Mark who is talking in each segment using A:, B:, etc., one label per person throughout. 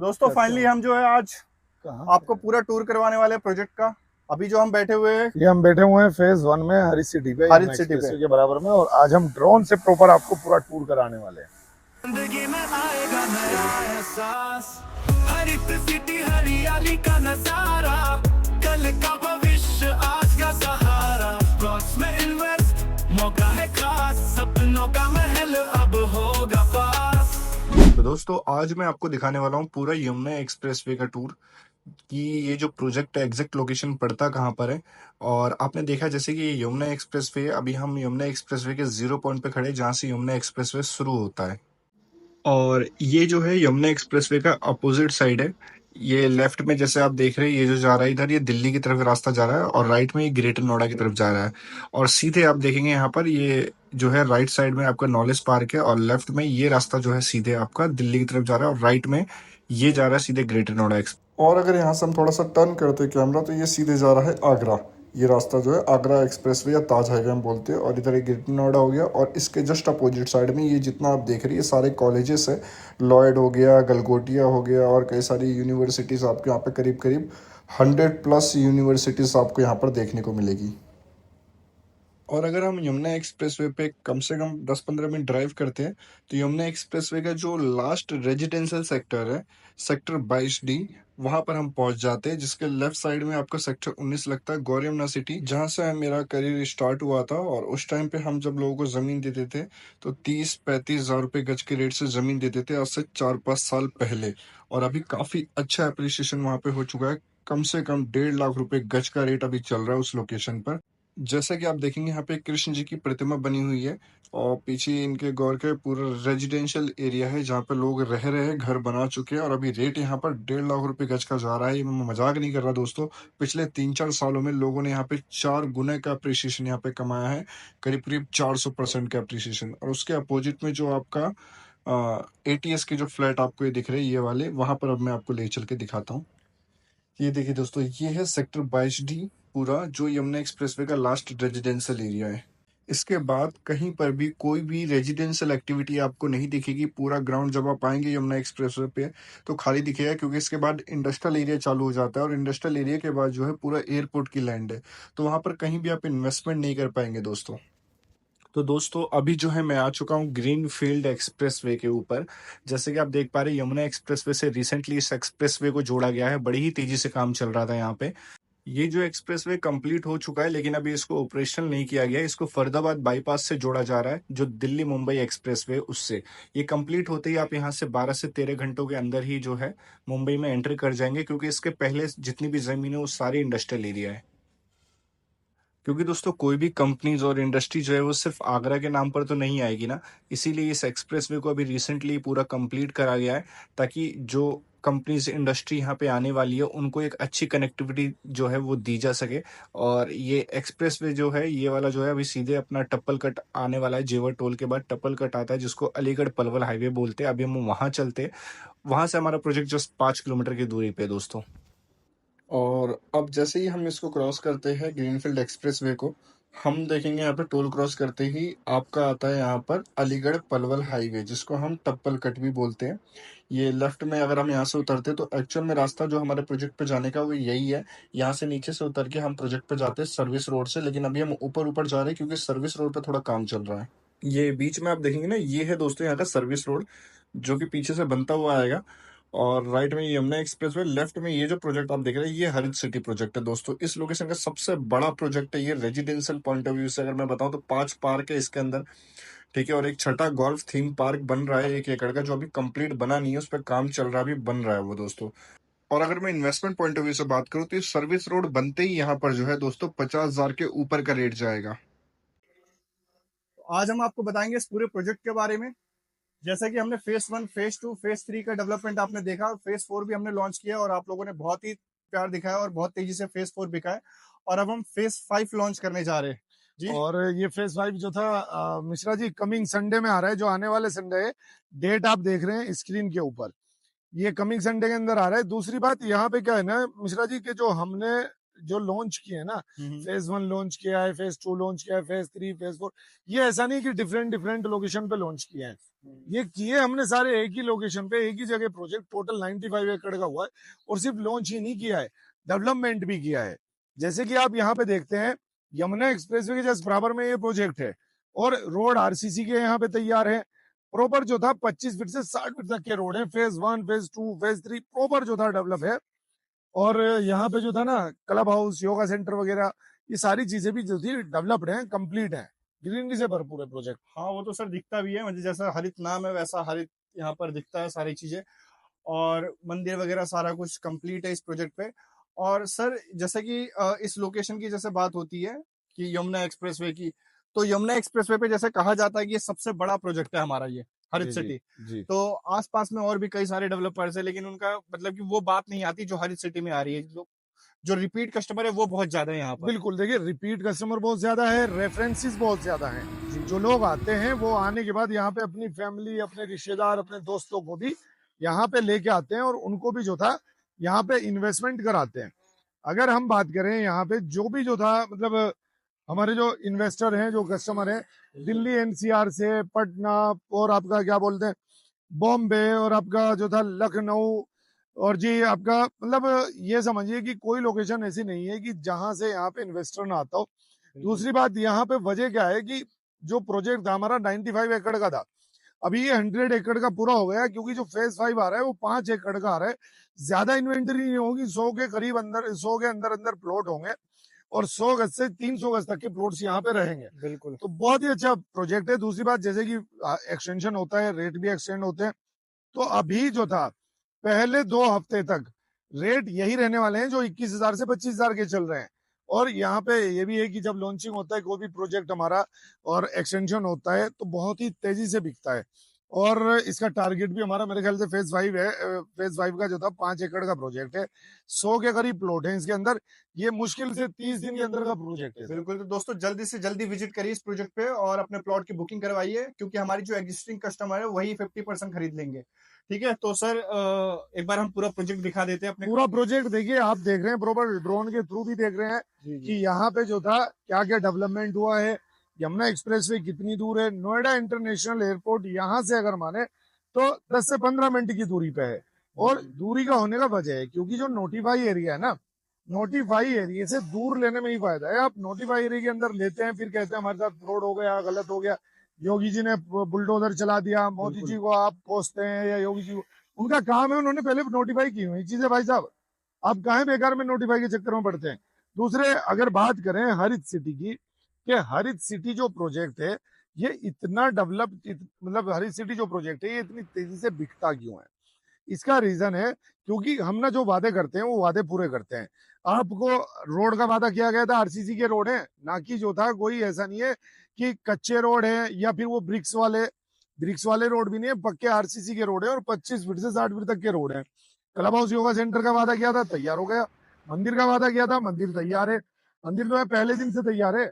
A: दोस्तों फाइनली हम जो है आज
B: कहाँ
A: आपको पूरा टूर करवाने वाले हैं प्रोजेक्ट का। अभी जो हम बैठे हुए हैं
B: ये हम बैठे हुए हैं फेज 1 में हरी सिटी पे,
A: हरित
B: यमुना
A: सिटी पे।
B: एक्सप्रेसवे के बराबर में, और आज हम ड्रोन से प्रॉपर आपको पूरा टूर कराने वाले हैं।
C: जिंदगी में आएगा नया एहसास, हरित सिटी हरियाली का नजारा, कल का भविष्य आज का सहारा, प्लॉट्स में इन्वेस्ट मौका है खास, सपनों का महल अब होगा पास।
A: तो दोस्तों आज मैं आपको दिखाने वाला हूँ पूरा यमुना एक्सप्रेसवे का टूर कि ये जो प्रोजेक्ट है एग्जैक्ट लोकेशन पड़ता कहाँ पर है। और आपने देखा जैसे कि ये यमुना एक्सप्रेसवे है, अभी हम यमुना एक्सप्रेसवे के 0 पॉइंट पे खड़े हैं जहाँ से यमुना एक्सप्रेसवे शुरू होता है। और ये जो है यमुना एक्सप्रेसवे का अपोजिट साइड है। ये लेफ्ट में जैसे आप देख रहे हैं ये जो जा रहा है इधर, ये दिल्ली की तरफ रास्ता जा रहा है, और राइट में ये ग्रेटर नोएडा की तरफ जा रहा है। और सीधे आप देखेंगे यहाँ पर ये जो है राइट साइड में आपका नॉलेज पार्क है, और लेफ्ट में ये रास्ता जो है सीधे आपका दिल्ली की तरफ जा रहा है, और राइट में ये जा रहा है सीधे ग्रेटर नोएडा एक्स। और अगर यहाँ से हम थोड़ा सा टर्न करते हैं कैमरा तो ये सीधे जा रहा है आगरा। ये रास्ता जो है आगरा एक्सप्रेसवे या ताज हाईवे हम बोलते हैं, और इधर एक ग्रेटर नोएडा हो गया, और इसके जस्ट अपोजिट साइड में ये जितना आप देख रही है सारे कॉलेजेस है। लॉयड हो गया, गलगोटिया हो गया, और कई सारी यूनिवर्सिटीज़ आपको यहाँ पे करीब करीब 100+ यूनिवर्सिटीज़ आपको यहाँ पर देखने को मिलेगी। और अगर हम यमुना एक्सप्रेसवे पे कम से कम 10-15 मिनट ड्राइव करते हैं तो यमुना एक्सप्रेसवे का जो लास्ट रेजिडेंशियल सेक्टर है, सेक्टर 22D, वहां पर हम पहुंच जाते हैं, जिसके लेफ्ट साइड में आपका सेक्टर 19 लगता है, गौर यमुना सिटी, जहां से मेरा करियर स्टार्ट हुआ था। और उस टाइम पे हम जब लोगों को जमीन देते थे तो 30-35 हजार रुपये गज के रेट से जमीन देते थे, आज से 4-5 साल पहले। और अभी काफी अच्छा अप्रिसिएशन वहां पे हो चुका है। कम से कम 1.5 लाख रुपए गज का रेट अभी चल रहा है उस लोकेशन पर। जैसा कि आप देखेंगे यहाँ पे कृष्ण जी की प्रतिमा बनी हुई है, और पीछे इनके गौर के पूरा रेजिडेंशियल एरिया है जहाँ पे लोग रह रहे हैं, घर बना चुके हैं। और अभी रेट यहाँ पर 1.5 लाख रुपए गज का जा रहा है। ये मैं मजाक नहीं कर रहा दोस्तों। पिछले 3-4 सालों में लोगों ने यहाँ पे 4 गुने का अप्रिसिएशन यहाँ पे कमाया है, करीब करीब 400% का अप्रिसिएशन। और उसके अपोजिट में जो आपका ATS के जो फ्लैट आपको ये दिख रहे हैं ये वाले, वहां पर अब मैं आपको ले चल के दिखाता हूँ। ये देखिए दोस्तों, ये है सेक्टर 22D पूरा, जो यमुना एक्सप्रेसवे का लास्ट रेजिडेंशियल एरिया है। इसके बाद कहीं पर भी कोई भी रेजिडेंशियल एक्टिविटी आपको नहीं दिखेगी। पूरा ग्राउंड जब आप आएंगे यमुना एक्सप्रेसवे पे तो खाली दिखेगा, क्योंकि इसके बाद इंडस्ट्रियल एरिया चालू हो जाता है, और इंडस्ट्रियल एरिया के बाद जो है पूरा एयरपोर्ट की लैंड है, तो वहां पर कहीं भी आप इन्वेस्टमेंट नहीं कर पाएंगे दोस्तों। तो दोस्तों अभी जो है मैं आ चुका हूँ ग्रीन फील्ड एक्सप्रेसवे के ऊपर। जैसे कि आप देख पा रहे हैं यमुना एक्सप्रेसवे से रिसेंटली इस एक्सप्रेसवे को जोड़ा गया है, बड़ी ही तेजी से काम चल रहा था यहाँ पे। ये जो एक्सप्रेसवे कंप्लीट हो चुका है, लेकिन अभी इसको ऑपरेशनल नहीं किया गया है। इसको फरीदाबाद बाईपास से जोड़ा जा रहा है, जो दिल्ली मुंबई एक्सप्रेसवे उससे। ये कंप्लीट होते ही आप यहाँ से 12 से 13 घंटों के अंदर ही जो है मुंबई में एंटर कर जाएंगे, क्योंकि इसके पहले जितनी भी जमीन है वो सारी इंडस्ट्रियल एरिया है। क्योंकि दोस्तों कोई भी कंपनीज और इंडस्ट्री जो है वो सिर्फ आगरा के नाम पर तो नहीं आएगी ना, इसीलिए इस एक्सप्रेसवे को अभी रिसेंटली पूरा कंप्लीट करा गया है, ताकि जो कंपनीज इंडस्ट्री यहाँ पे आने वाली है उनको एक अच्छी कनेक्टिविटी जो है वो दी जा सके। और ये एक्सप्रेसवे जो है ये वाला जो है अभी सीधे अपना टप्पल कट आने वाला है। जेवर टोल के बाद टप्पल कट आता है, जिसको अलीगढ़ पलवल हाईवे बोलते हैं। अभी हम वहां चलते हैं, वहां से हमारा प्रोजेक्ट जस्ट 5 किलोमीटर की दूरी पे है दोस्तों। और अब जैसे ही हम इसको क्रॉस करते हैं ग्रीनफील्ड एक्सप्रेसवे को, हम देखेंगे यहाँ पे टोल क्रॉस करते ही आपका आता है यहाँ पर अलीगढ़ पलवल हाईवे, जिसको हम टप्पल कट भी बोलते हैं। ये लेफ्ट में अगर हम यहाँ से उतरते हैं तो एक्चुअल में रास्ता जो हमारे प्रोजेक्ट पे जाने का वो यही है। यहाँ से नीचे से उतर के हम प्रोजेक्ट पे जाते हैं सर्विस रोड से, लेकिन अभी हम ऊपर ऊपर जा रहे हैं क्योंकि सर्विस रोड पे थोड़ा काम चल रहा है। ये बीच में आप देखेंगे ना, ये है दोस्तों यहाँ का सर्विस रोड, जो कि पीछे से बनता हुआ आएगा। और राइट में यमुना एक्सप्रेसवे, लेफ्ट में ये जो प्रोजेक्ट आप देख रहे हैं ये हरित सिटी प्रोजेक्ट है दोस्तों। इस लोकेशन का सबसे बड़ा प्रोजेक्ट है ये। रेजिडेंशियल पॉइंट ऑफ व्यू से अगर मैं बताऊं तो 5 पार्क है इसके अंदर, ठीक है। और एक छठा गोल्फ थीम पार्क बन रहा है 1 एकड़ का, जो अभी कंप्लीट बना नहीं है, उस पर काम चल रहा है, अभी बन रहा है वो दोस्तों। और अगर मैं इन्वेस्टमेंट पॉइंट ऑफ व्यू से बात करूं तो ये सर्विस रोड बनते ही यहाँ पर जो है दोस्तों 50,000 के ऊपर का रेट जाएगा। आज हम आपको बताएंगे इस पूरे प्रोजेक्ट के बारे में। जैसा कि हमने फेज 1, फेज 2, फेज 3 का डेवलपमेंट आपने देखा, और फेज 4 भी हमने लॉन्च किया, और आप लोगों ने बहुत ही प्यार दिखाया और बहुत तेजी से फेज 4 बिका है। और अब हम फेज 5 लॉन्च करने जा रहे हैं जी।
B: और ये फेज 5 जो था मिश्रा जी, कमिंग संडे में आ रहा है, जो आने वाले संडे है। डेट आप देख रहे हैं स्क्रीन के ऊपर, ये कमिंग संडे के अंदर आ रहा है। दूसरी बात यहाँ पे क्या है ना मिश्रा जी, के जो हमने जो लॉन्च किए हैं ना, फेज 1 लॉन्च किया है, फेज 2 लॉन्च किया है, फेज 3, फेज 4, ये ऐसा नहीं कि डिफरेंट डिफरेंट लोकेशन पे लॉन्च किए हैं। ये किए हमने सारे एक ही लोकेशन पे, एक ही जगह प्रोजेक्ट, टोटल 95 एकड़ का हुआ है। और सिर्फ लॉन्च ही नहीं किया है, डेवलपमेंट भी किया है। जैसे कि आप यहाँ पे देखते हैं, यमुना एक्सप्रेसवे के जस्ट बराबर में ये प्रोजेक्ट है, और रोड आरसीसी के यहाँ पे तैयार है। प्रॉपर जो था 25 फीट से 60 फीट तक के रोड है। फेज 1, फेज 2, फेज 3 प्रॉपर जो था डेवलप है। और यहाँ पे जो था ना, क्लब हाउस, योगा सेंटर वगैरह, ये सारी चीजें भी जो थी डेवलप्ड है, कंप्लीट है, ग्रीनरी से भरपूर है प्रोजेक्ट।
A: हाँ, वो तो सर दिखता भी है, मतलब जैसा हरित नाम है वैसा हरित यहाँ पर दिखता है सारी चीजें, और मंदिर वगैरह सारा कुछ कंप्लीट है इस प्रोजेक्ट पे। और सर जैसे कि इस लोकेशन की जैसे बात होती है कि यमुना एक्सप्रेसवे की, तो यमुना एक्सप्रेसवे पे जैसे कहा जाता है कि ये सबसे बड़ा प्रोजेक्ट है हमारा, ये हरित
B: जी,
A: सिटी।
B: जी।
A: तो आसपास में और भी कई सारे डेवलपर्स है, लेकिन उनका मतलब कि वो बात नहीं आती जो हरित सिटी में आ रही है। जो रिपीट कस्टमर है वो बहुत ज्यादा है यहाँ पर।
B: बिल्कुल, देखिए रिपीट कस्टमर बहुत ज्यादा है, रेफरेंसेस बहुत ज्यादा हैं। जो लोग आते हैं वो आने के बाद यहाँ पे अपनी फैमिली, अपने रिश्तेदार, अपने दोस्तों को भी यहाँ पे लेके आते हैं, और उनको भी जो था यहाँ पे इन्वेस्टमेंट कराते हैं। अगर हम बात करें यहाँ पे जो भी जो था, मतलब हमारे जो इन्वेस्टर हैं, जो कस्टमर हैं, दिल्ली एनसीआर से, पटना, और आपका क्या बोलते हैं, बॉम्बे, और आपका जो था लखनऊ, और जी आपका मतलब ये समझिए कि कोई लोकेशन ऐसी नहीं है कि जहां से यहाँ पे इन्वेस्टर ना आता हो। दूसरी बात, यहाँ पे वजह क्या है कि जो प्रोजेक्ट था हमारा 95 एकड़ का था, अभी ये 100 एकड़ का पूरा हो गया, क्योंकि जो फेज 5 आ रहा है वो 5 एकड़ का आ रहा है। ज्यादा इन्वेंटरी नहीं होगी, 100 के करीब अंदर, 100 के अंदर अंदर प्लॉट होंगे, और 100 गज से 300 गज तक के प्लॉट्स यहाँ पे रहेंगे।
A: बिल्कुल।
B: तो बहुत ही अच्छा प्रोजेक्ट है। दूसरी बात, जैसे कि एक्सटेंशन होता है, रेट भी एक्सटेंड होते हैं। तो अभी जो था, पहले 2 हफ्ते तक रेट यही रहने वाले हैं जो 21,000 से 25,000 के चल रहे हैं। और यहाँ पे ये भी है कि जब लॉन्चिंग होता है कोई भी प्रोजेक्ट हमारा और एक्सटेंशन होता है, तो बहुत ही तेजी से बिकता है। और इसका टारगेट भी हमारा मेरे ख्याल से फेज 5 है। फेज 5 का जो था 5 एकड़ का प्रोजेक्ट है, 100 के करीब प्लॉट है इसके अंदर। ये मुश्किल से 30 दिन के अंदर का प्रोजेक्ट है।
A: बिल्कुल, तो दोस्तों जल्दी से जल्दी विजिट करिए इस प्रोजेक्ट पे और अपने प्लॉट की बुकिंग करवाइए, क्योंकि हमारी जो एग्जिस्टिंग कस्टमर है वही 50% खरीद लेंगे। ठीक है, तो सर एक बार हम पूरा प्रोजेक्ट दिखा देते हैं अपने।
B: पूरा प्रोजेक्ट देखिए, आप देख रहे हैं, प्रॉपर ड्रोन के थ्रू भी देख रहे हैं कि यहाँ पे जो था क्या क्या डेवलपमेंट हुआ है, यमुना एक्सप्रेसवे कितनी दूर है। नोएडा इंटरनेशनल एयरपोर्ट यहाँ से अगर माने तो 10 से 15 मिनट की दूरी पे है। और दूरी का होने का वजह है क्योंकि जो नोटिफाई एरिया है ना, नोटिफाई एरिया से दूर लेने में ही फायदा है। आप नोटिफाई एरिया के अंदर लेते हैं, फिर कहते हैं हमारे साथ फ्रॉड हो गया, गलत हो गया, योगी जी ने बुलडोजर चला दिया, मोदी जी को आप कोसते हैं, या योगी जी को, उनका काम है, उन्होंने पहले नोटिफाई की हुई चीजें। भाई साहब, आप काहे बेकार में नोटिफाई के चक्कर में पड़ते हैं। दूसरे, अगर बात करें हरित सिटी की, कि हरित सिटी जो प्रोजेक्ट है ये इतना डेवलप, मतलब हरित सिटी जो प्रोजेक्ट है ये इतनी तेजी से बिकता क्यों है, इसका रीजन है क्योंकि हम ना जो वादे करते हैं वो वादे पूरे करते हैं। आपको रोड का वादा किया गया था, आरसीसी के रोड है ना, कि जो था कोई ऐसा नहीं है कि कच्चे रोड है या फिर वो ब्रिक्स वाले रोड भी नहीं है, पक्के आरसीसी के रोड है, और 25 फीट से 60 फीट तक के रोड है। क्लब हाउस योगा सेंटर का वादा किया था, तैयार हो गया। मंदिर का वादा किया था, मंदिर तैयार है, मंदिर तो है पहले दिन से तैयार है।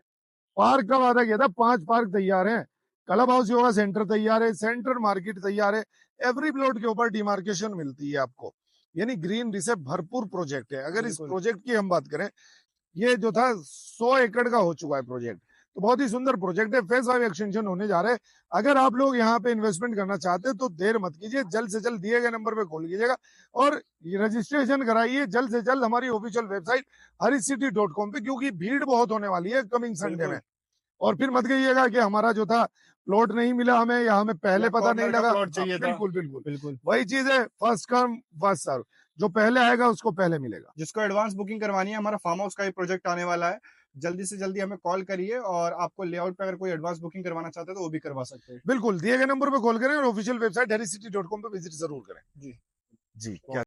B: पार्क का वादा किया था, 5 पार्क तैयार है। क्लब हाउस योगा सेंटर तैयार है, सेंट्रल मार्केट तैयार है। एवरी प्लॉट के ऊपर डिमार्केशन मिलती है आपको, यानी ग्रीनरी से भरपूर प्रोजेक्ट है। अगर इस प्रोजेक्ट की हम बात करें, ये जो था 100 एकड़ का हो चुका है प्रोजेक्ट, तो बहुत ही सुंदर प्रोजेक्ट है। फेज 5 एक्सटेंशन होने जा रहे हैं। अगर आप लोग यहाँ पे इन्वेस्टमेंट करना चाहते हैं तो देर मत कीजिए, जल्द से जल्द दिए गए नंबर पे कॉल कीजिएगा और रजिस्ट्रेशन कराइए जल्द से जल्द हमारी ऑफिशियल वेबसाइट haritcity.com पे, क्योंकि भीड़ बहुत होने वाली है कमिंग संडे में। और फिर मत कहिएगा कि हमारा जो था प्लॉट नहीं मिला हमें, या हमें पहले पता नहीं लगा।
A: प्लॉट चाहिए था।
B: बिल्कुल बिल्कुल बिल्कुल वही चीज है, फर्स्ट कम फर्स्ट सर्व, जो पहले आएगा उसको पहले मिलेगा।
A: जिसको एडवांस बुकिंग करवानी है, हमारा फार्म हाउस का ही प्रोजेक्ट आने वाला है, जल्दी से जल्दी हमें कॉल करिए, और आपको लेआउट पे अगर कोई एडवांस बुकिंग करवाना चाहते हैं तो वो भी करवा सकते हैं।
B: बिल्कुल, दिए गए नंबर पे कॉल करें और ऑफिशियल वेबसाइट haritcity.com पे विजिट जरूर करें।
A: जी
B: जी क्या